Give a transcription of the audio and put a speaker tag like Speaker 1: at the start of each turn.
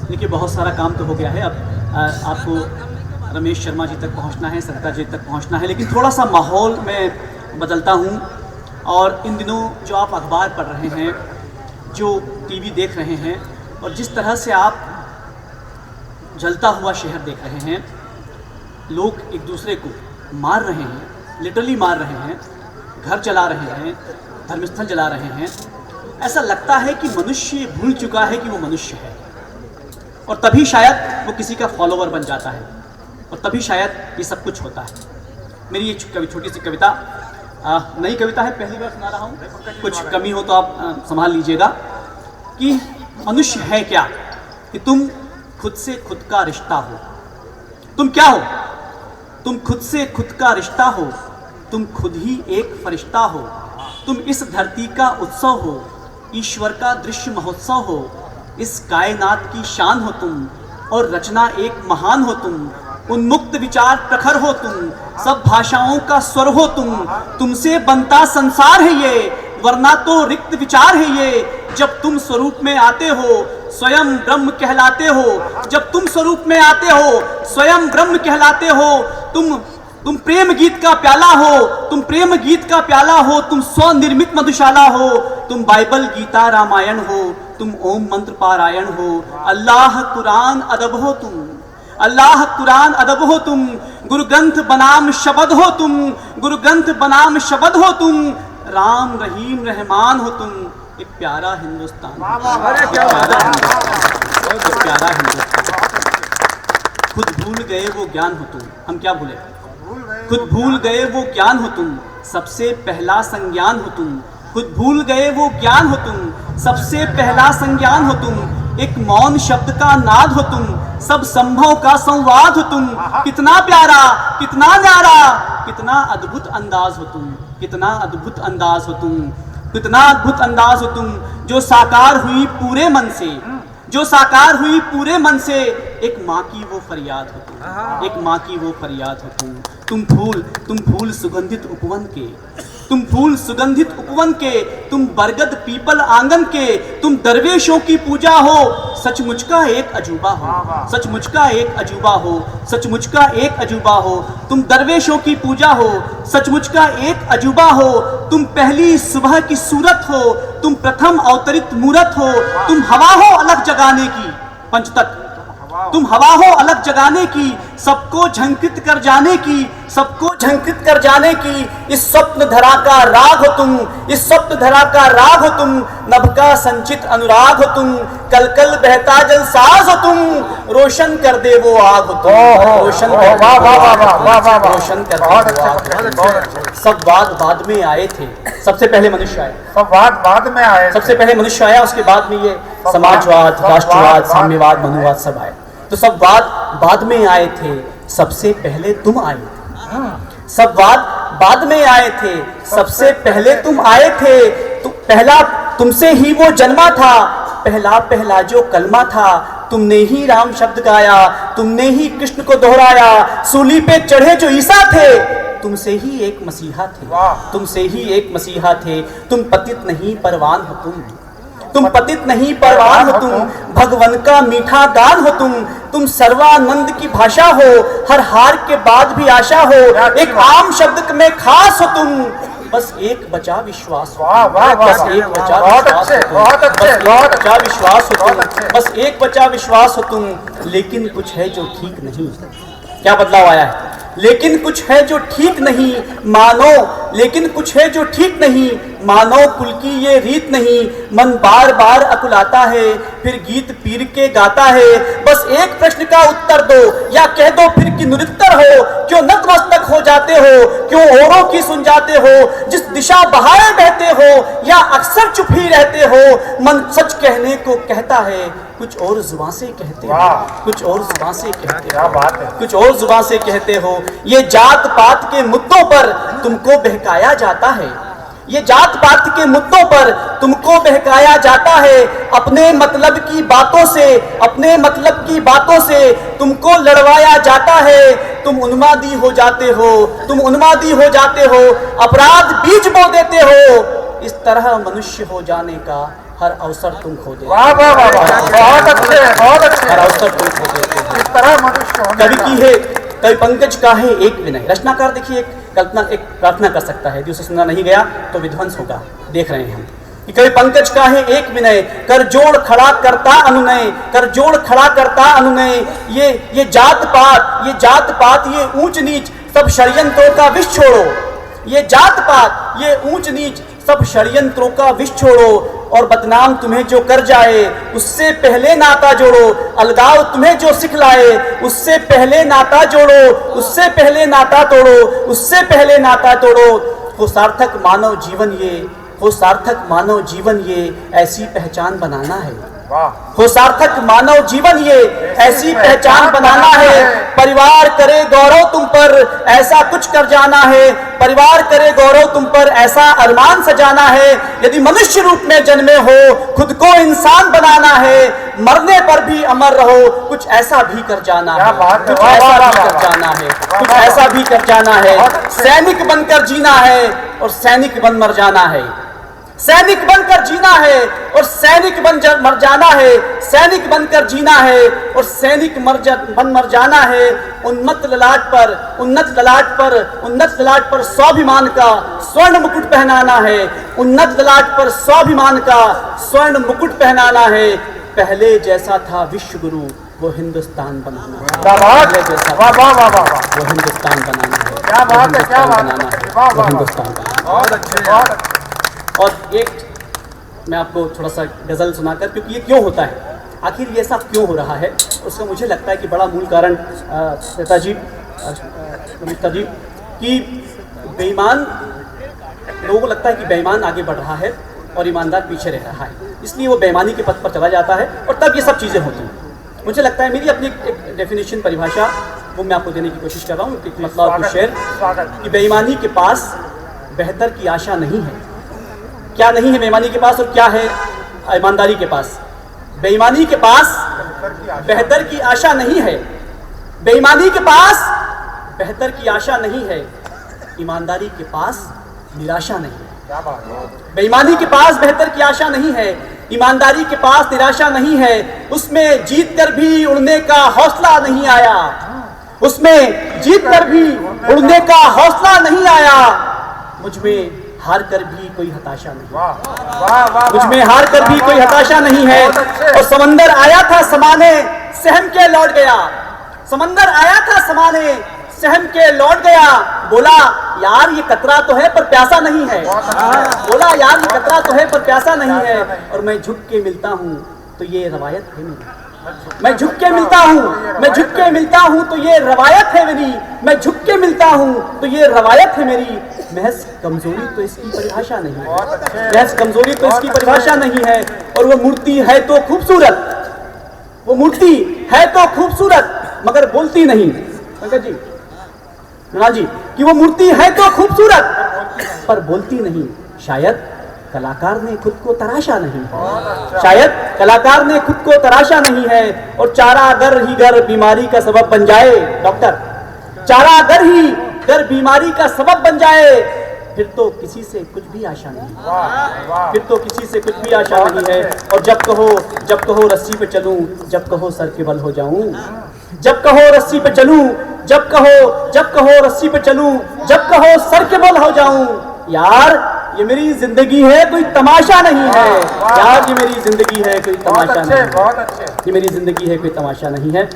Speaker 1: देखिए बहुत सारा काम तो हो गया है, अब आपको रमेश शर्मा जी तक पहुंचना है, सरिता जी तक पहुंचना है, लेकिन थोड़ा सा माहौल मैं बदलता हूं। और इन दिनों जो आप अखबार पढ़ रहे हैं, जो टीवी देख रहे हैं, और जिस तरह से आप जलता हुआ शहर देख रहे हैं, लोग एक दूसरे को मार रहे हैं, लिटरली मार रहे हैं, घर जला रहे हैं, धर्मस्थल जला रहे हैं, ऐसा लगता है कि मनुष्य भूल चुका है कि वो मनुष्य है। और तभी शायद वो किसी का फॉलोवर बन जाता है, और तभी शायद ये सब कुछ होता है। मेरी ये छोटी सी कविता, नई कविता है, पहली बार सुना रहा हूँ, कुछ कमी हो तो आप संभाल लीजिएगा। कि मनुष्य है क्या, कि तुम खुद से खुद का रिश्ता हो। तुम क्या हो? तुम खुद से खुद का रिश्ता हो, तुम खुद ही एक फरिश्ता हो, तुम इस धरती का उत्सव हो, ईश्वर का दृश्य महोत्सव हो, इस कायनात की शान हो तुम, और रचना एक महान हो तुम, उन्मुक्त विचार प्रखर हो तुम, सब भाषाओं का स्वर हो तुमसे बनता संसार है ये, वरना तो रिक्त विचार है ये। जब तुम स्वरूप में आते हो स्वयं ब्रह्म कहलाते हो, जब तुम स्वरूप में आते हो स्वयं ब्रह्म कहलाते हो। तुम प्रेम गीत का प्याला हो, तुम प्रेम गीत का प्याला हो, तुम स्वनिर्मित मधुशाला हो, तुम बाइबल गीता रामायण हो, तुम ओम मंत्र पारायण हो, अल्लाह कुरान अदब हो तुम, अल्लाह कुरान अदब हो तुम, गुरु ग्रंथ बनाम शबद हो तुम, गुरु ग्रंथ बनाम शबद हो तुम, राम रहीम रहमान हो तुम। एक प्यारा हिंदुस्तान, प्यारा हिंदुस्तान। खुद भूल गए वो ज्ञान हो तुम, हम क्या भूले? खुद भूल गए वो ज्ञान हो तुम, सबसे पहला संज्ञान हो तुम, खुद भूल गए वो ज्ञान हो तुम, सबसे पहला संज्ञान हो तुम, एक मौन शब्द का नाद हो तुम, सब संभव का संवाद हो तुम। कितना प्यारा, कितना न्यारा, कितना अद्भुत अंदाज हो तुम, कितना अद्भुत अंदाज हो तुम, कितना अद्भुत अंदाज हो तुम, जो साकार हुई पूरे मन से, जो साकार हुई पूरे मन से, एक माँ की वो फरियाद हो तुम, एक माँ की वो फरियाद हो तुम। तुम फूल सुगंधित उपवन के, तुम फूल सुगंधित उपवन के, तुम बरगद पीपल आंगन के, तुम दरवेशों की पूजा हो, सचमुच का एक अजूबा हो, सचमुच का एक अजूबा हो, सचमुच का एक अजूबा हो, तुम दरवेशों की पूजा हो, सचमुच का एक अजूबा हो, तुम पहली सुबह की सूरत हो, तुम प्रथम अवतरित मूरत हो, तुम हवा हो अलग जगाने की, पंचतत्व, तुम हवा हो अलग जगाने की, सबको झंकृत कर जाने की, सबको झंकृत कर जाने की, इस स्वप्न धरा का राग हो तुम, इस स्वप्न धरा का राग हो तुम, नभ का संचित अनुराग हो तुम, कल कल बहता जल साज हो तुम, रोशन कर दे वो आग हो तुम, रोशन कर दे वो आग। सब बाद में आए थे, सबसे पहले मनुष्य आए,
Speaker 2: सब बाद में आए,
Speaker 1: सबसे पहले मनुष्य आया, उसके बाद में ये समाजवाद, राष्ट्रवाद, साम्यवाद, मनुवाद सब आए। तो सब बाद में आए थे, सबसे पहले तुम आए थे। सब बाद में आए थे, सबसे पहले तुम आए थे। तो पहला तुमसे ही वो जन्मा था, पहला जो कलमा था, तुमने ही राम शब्द गाया, तुमने ही कृष्ण को दोहराया, सूली पे चढ़े जो ईसा थे, तुमसे ही एक मसीहा थे, तुमसे ही एक मसीहा थे। तुम पतित नहीं परवान हो तुम पतित नहीं परवान हो तुम, भगवन का मीठा गान हो तुम सर्वानंद की भाषा हो, हर हार के बाद भी आशा हो, एक आम शब्द में खास हो तुम, बस एक बचा विश्वास हो, बस एक बचा विश्वास हो तुम, बस एक बचा विश्वास हो तुम। लेकिन कुछ है जो ठीक नहीं, क्या बदलाव आया है? लेकिन कुछ है जो ठीक नहीं मानो, लेकिन कुछ है जो ठीक नहीं मानो, कुल की ये रीत नहीं, मन बार बार अकुलाता है, फिर गीत पीर के गाता है। बस एक प्रश्न का उत्तर दो, या कह दो फिर कि निरुत्तर हो, क्यों नतमस्तक हो जाते हो, क्यों औरों की सुन जाते हो, जिस दिशा बहाए बहते हो, या अक्सर चुप ही रहते हो। मन सच कहने को कहता है, कुछ और जुबान से कहते हो, कुछ और जुबान से कहते हो, कुछ और जुबान से कहते हो। ये जात पात के मुद्दों पर तुमको बहकाया जाता है, ये जात पात के मुद्दों पर तुमको बहकाया जाता है, अपने मतलब की बातों से, अपने मतलब की बातों से तुमको लड़वाया जाता है। तुम उन्मादी हो जाते हो, तुम उन्मादी हो जाते हो, अपराध बीज बो देते हो, इस तरह मनुष्य हो जाने का हर अवसर तुम खो देते हो।
Speaker 2: वाह वाह वाह, बहुत अच्छे, बहुत अच्छे।
Speaker 1: हर सब तुम खो देते हो।
Speaker 2: इस तरह मनुष्य होने
Speaker 1: कवि
Speaker 2: का।
Speaker 1: की है कवि पंकज का है एक विनय। रचनाकार देखिए एक प्रार्थना कर सकता है, जो उसे सुना नहीं गया तो विध्वंस होगा। देख रहे हैं हम कि कवि पंकज का है एक विनय, कर जोड़ खड़ा करता अनुनय, कर जोड़ खड़ा करता अनुनय। ये जात पात ये ऊंच नीच सब षड्यंत्रों का विष छोड़ो। ये जात पात ये ऊंच नीच सब षड्यंत्रों का विष छोड़ो। और बदनाम तुम्हें जो कर जाए उससे पहले नाता जोड़ो। अलगाव तुम्हें जो सिखलाए उससे पहले नाता जोड़ो। उससे पहले नाता तोड़ो, उससे पहले नाता तोड़ो। हो सार्थक मानव जीवन ये, हो सार्थक मानव जीवन ये ऐसी पहचान बनाना है।
Speaker 2: वाह।
Speaker 1: हो सार्थक मानव जीवन ये ऐसी पहचान बनाना है। परिवार करे गौरव तुम पर ऐसा कुछ कर जाना है। परिवार करे गौरव तुम पर ऐसा अरमान सजाना है। यदि मनुष्य रूप में जन्मे हो खुद को इंसान बनाना है। मरने पर भी अमर रहो, कुछ ऐसा भी कर जाना है। कुछ ऐसा भी कर जाना है, कुछ ऐसा भी कर जाना है। सैनिक बनकर जीना है और सैनिक बन मर जाना है। सैनिक बनकर जीना है और सैनिक मर जाना है। सैनिक बनकर जीना है और सैनिक बन मर जाना है। उन्नत ललाट पर स्वाभिमान का स्वर्ण मुकुट पहनाना है। उन्नत ललाट पर स्वाभिमान का स्वर्ण मुकुट पहनाना है। पहले जैसा था विश्व गुरु वो हिंदुस्तान बनाना है। पहले जैसा
Speaker 2: वाह वाह वाह वाह।
Speaker 1: वो हिंदुस्तान बनाना है।
Speaker 2: क्या बात है, क्या बात है।
Speaker 1: बनाना है,
Speaker 2: वाह
Speaker 1: वो
Speaker 2: वाह
Speaker 1: हिंदुस्तान बनाना है।
Speaker 2: बहुत अच्छे, बहुत अच्छे।
Speaker 1: और एक मैं आपको थोड़ा सा गज़ल सुनाकर, क्योंकि ये क्यों होता है, आखिर ये सब क्यों हो रहा है, उसका मुझे लगता है कि बड़ा मूल कारण नेताजी जी कि बेईमान लोगों को लगता है कि बेईमान आगे बढ़ रहा है और ईमानदार पीछे रह रहा है, इसलिए वो बेईमानी के पथ पर चला जाता है और तब ये सब चीज़ें होती हैं। मुझे लगता है मेरी अपनी एक डेफिनेशन परिभाषा वो मैं आपको देने की कोशिश कर रहा हूँ, एक मतलब कुछ शेर कि बेईमानी के पास बेहतर की आशा नहीं है। क्या नहीं है बेईमानी के पास और क्या है ईमानदारी के पास? बेईमानी के पास बेहतर की आशा नहीं है। बेईमानी के पास बेहतर की आशा नहीं है। ईमानदारी के पास निराशा नहीं है। बेईमानी के पास बेहतर की आशा नहीं है। ईमानदारी के पास निराशा नहीं है। उसमें जीत कर भी उड़ने का हौसला नहीं आया। उसमें जीत कर भी उड़ने का हौसला नहीं आया। मुझमें हार कर भी कोई हताशा नहीं। मुझ में हार कर भी कोई हताशा नहीं है। और समंदर आया था समाने सहम के लौट गया। समंदर आया था समाने सहम के लौट गया। बोला यार ये कतरा तो है पर प्यासा नहीं है। बोला यार ये कतरा तो है पर प्यासा नहीं है। और मैं झुक के मिलता हूँ तो ये रवायत है मेरी। मैं झुक के मिलता हूँ, मैं झुक के मिलता हूँ तो ये रवायत है मेरी। मैं झुक के मिलता हूँ तो ये रवायत है मेरी। महज कमजोरी तो इसकी परिभाषा नहीं है। महज कमजोरी तो इसकी परिभाषा नहीं है। और वो मूर्ति है तो खूबसूरत, वो मूर्ति है तो खूबसूरत मगर बोलती नहीं। पंकज जी, मृणाल जी, कि वो मूर्ति है तो खूबसूरत पर बोलती नहीं। शायद कलाकार ने खुद को तराशा नहीं है। शायद कलाकार ने खुद को तराशा नहीं है। और चारा अगर ही घर बीमारी का सबब बन जाए, डॉक्टर, चारा अगर ही घर बीमारी का सबब बन जाए फिर तो किसी से कुछ भी आशा नहीं। फिर तो किसी से कुछ भी आशा नहीं है। और जब कहो रस्सी पे चलूं, जब कहो सर के बल हो जाऊं। जब कहो रस्सी पे चलूं, जब कहो रस्सी पे चलूं, जब कहो सर के बल हो जाऊं। यार ये मेरी जिंदगी है कोई तमाशा नहीं है। यार ये मेरी जिंदगी है कोई तमाशा नहीं है। ये मेरी जिंदगी है कोई तमाशा नहीं है।